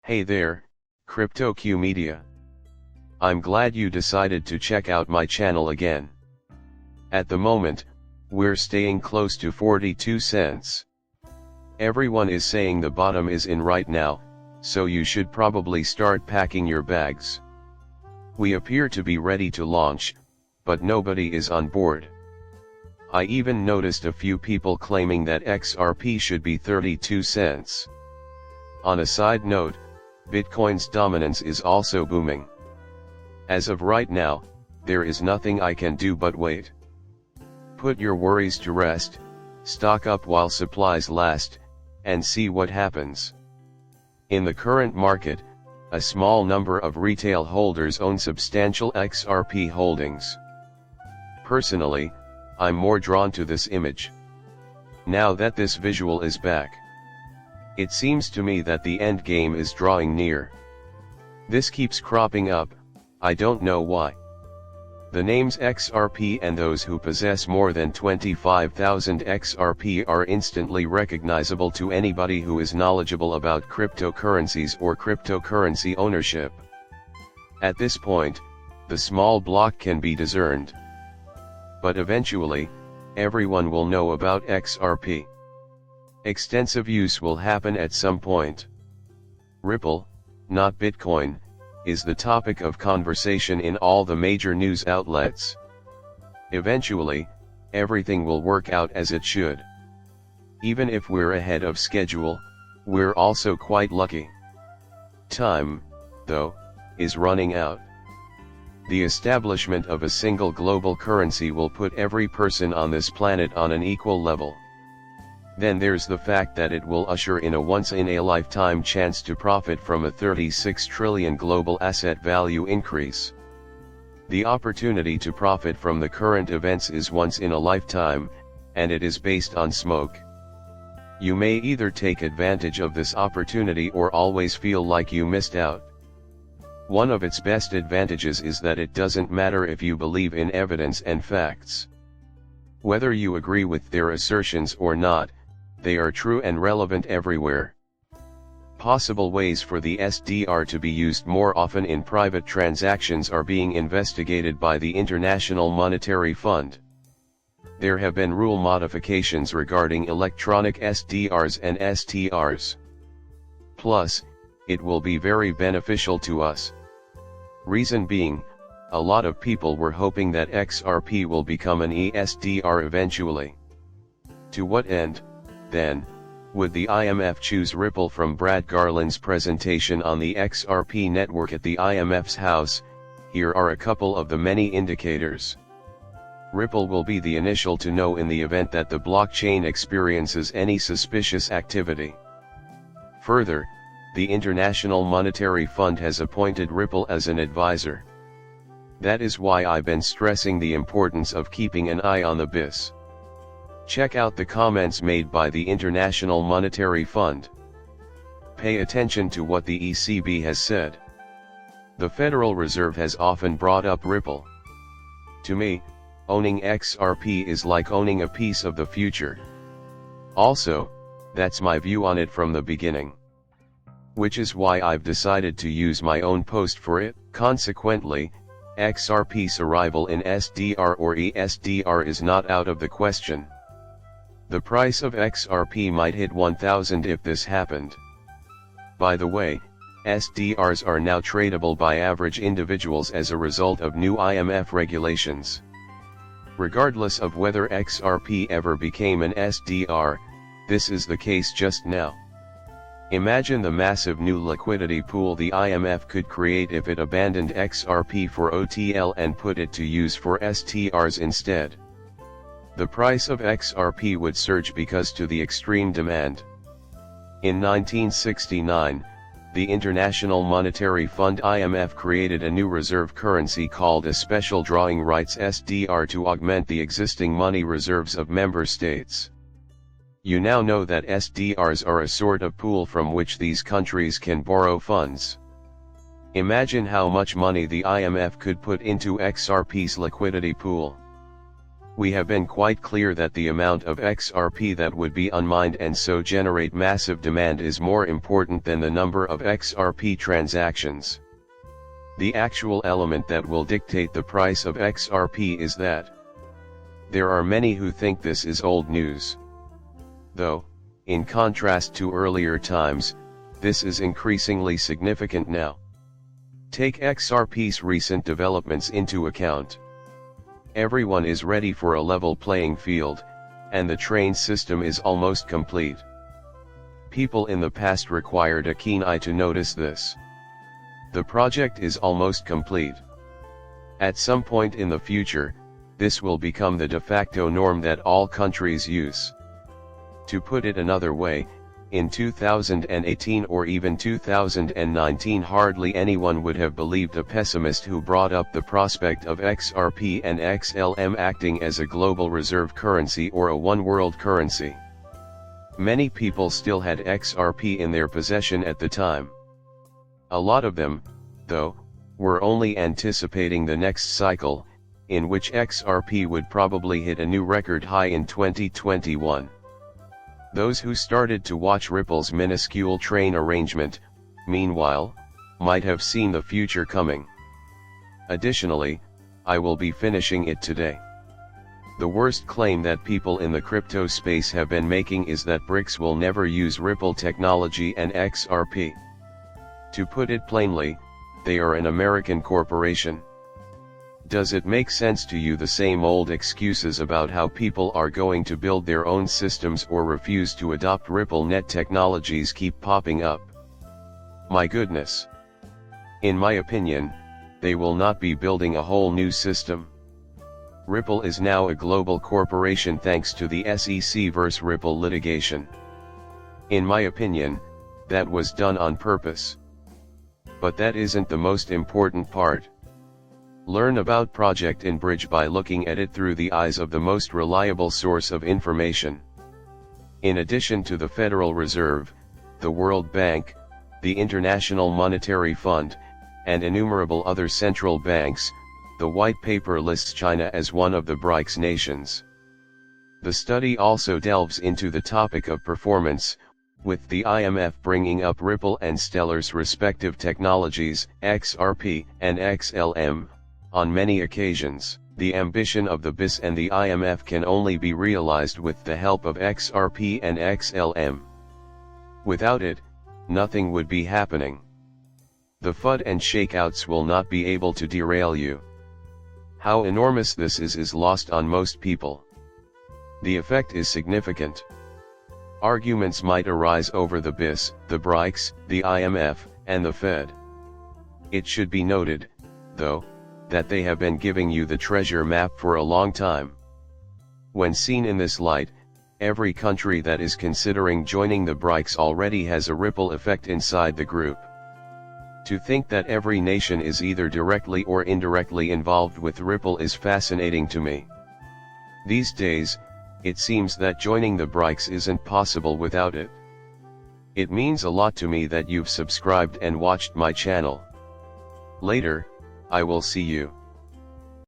Hey there, CryptoQ Media. I'm glad you decided to check out my channel again. At the moment, we're staying close to 42 cents. Everyone is saying the bottom is in right now, so you should probably start packing your bags. We appear to be ready to launch, but nobody is on board. I even noticed a few people claiming that XRP should be 32 cents. On a side note, Bitcoin's dominance is also booming. As of right now, there is nothing I can do but wait. Put your worries to rest, stock up while supplies last, and see what happens. In the current market, a small number of retail holders own substantial XRP holdings. Personally, I'm more drawn to this image. Now that this visual is back, it seems to me that the end game is drawing near. This keeps cropping up, I don't know why. The names XRP and those who possess more than 25,000 XRP are instantly recognizable to anybody who is knowledgeable about cryptocurrencies or cryptocurrency ownership. At this point, the small block can be discerned. But eventually, everyone will know about XRP. Extensive use will happen at some point. Ripple, not Bitcoin, is the topic of conversation in all the major news outlets. Eventually, everything will work out as it should. Even if we're ahead of schedule, we're also quite lucky. Time, though, is running out. The establishment of a single global currency will put every person on this planet on an equal level. Then there's the fact that it will usher in a once-in-a-lifetime chance to profit from a 36 trillion global asset value increase. The opportunity to profit from the current events is once in a lifetime, and it is based on smoke. You may either take advantage of this opportunity or always feel like you missed out. One of its best advantages is that it doesn't matter if you believe in evidence and facts. Whether you agree with their assertions or not, they are true and relevant everywhere. Possible ways for the SDR to be used more often in private transactions are being investigated by the International Monetary Fund. There have been rule modifications regarding electronic SDRs and STRs. Plus, it will be very beneficial to us. Reason being, a lot of people were hoping that XRP will become an ESDR eventually. To what end, then, would the IMF choose Ripple? From Brad Garland's presentation on the XRP network at the IMF's house, here are a couple of the many indicators. Ripple will be the initial to know in the event that the blockchain experiences any suspicious activity. Further, the International Monetary Fund has appointed Ripple as an advisor. That is why I've been stressing the importance of keeping an eye on the BIS. Check out the comments made by the International Monetary Fund. Pay attention to what the ECB has said. The Federal Reserve has often brought up Ripple. To me, owning XRP is like owning a piece of the future. Also, that's my view on it from the beginning. Which is why I've decided to use my own post for it. Consequently, XRP's arrival in SDR or ESDR is not out of the question. The price of XRP might hit 1,000 if this happened. By the way, SDRs are now tradable by average individuals as a result of new IMF regulations. Regardless of whether XRP ever became an SDR, this is the case just now. Imagine the massive new liquidity pool the IMF could create if it abandoned XRP for OTL and put it to use for STRs instead. The price of XRP would surge because to the extreme demand. In 1969, the International Monetary Fund IMF created a new reserve currency called a Special Drawing Rights SDR to augment the existing money reserves of member states. You now know that SDRs are a sort of pool from which these countries can borrow funds. Imagine how much money the IMF could put into XRP's liquidity pool. We have been quite clear that the amount of XRP that would be unmined and so generate massive demand is more important than the number of XRP transactions. The actual element that will dictate the price of XRP is that. There are many who think this is old news. Though, in contrast to earlier times, this is increasingly significant now. Take XRP's recent developments into account. Everyone is ready for a level playing field, and the train system is almost complete. People in the past required a keen eye to notice this. The project is almost complete. At some point in the future, this will become the de facto norm that all countries use. To put it another way, in 2018 or even 2019 hardly anyone would have believed a pessimist who brought up the prospect of XRP and XLM acting as a global reserve currency or a one-world currency. Many people still had XRP in their possession at the time. A lot of them, though, were only anticipating the next cycle, in which XRP would probably hit a new record high in 2021. Those who started to watch Ripple's minuscule train arrangement, meanwhile, might have seen the future coming. Additionally, I will be finishing it today. The worst claim that people in the crypto space have been making is that BRICS will never use Ripple technology and XRP. To put it plainly, they are an American corporation. Does it make sense to you the same old excuses about how people are going to build their own systems or refuse to adopt Ripple net technologies keep popping up? My goodness. In my opinion, they will not be building a whole new system. Ripple is now a global corporation thanks to the SEC vs. Ripple litigation. In my opinion, that was done on purpose. But that isn't the most important part. Learn about Project InBridge by looking at it through the eyes of the most reliable source of information. In addition to the Federal Reserve, the World Bank, the International Monetary Fund, and innumerable other central banks, the white paper lists China as one of the BRICS nations. The study also delves into the topic of performance, with the IMF bringing up Ripple and Stellar's respective technologies, XRP and XLM, on many occasions. The ambition of the BIS and the IMF can only be realized with the help of XRP and XLM. Without it, nothing would be happening. The FUD and shakeouts will not be able to derail you. How enormous this is lost on most people. The effect is significant. Arguments might arise over the BIS, the BRICS, the IMF, and the Fed. It should be noted, though, that they have been giving you the treasure map for a long time. When seen in this light, every country that is considering joining the BRICS already has a ripple effect inside the group. To think that every nation is either directly or indirectly involved with Ripple is fascinating to me. These days, it seems that joining the BRICS isn't possible without it. It means a lot to me that you've subscribed and watched my channel. Later, I will see you.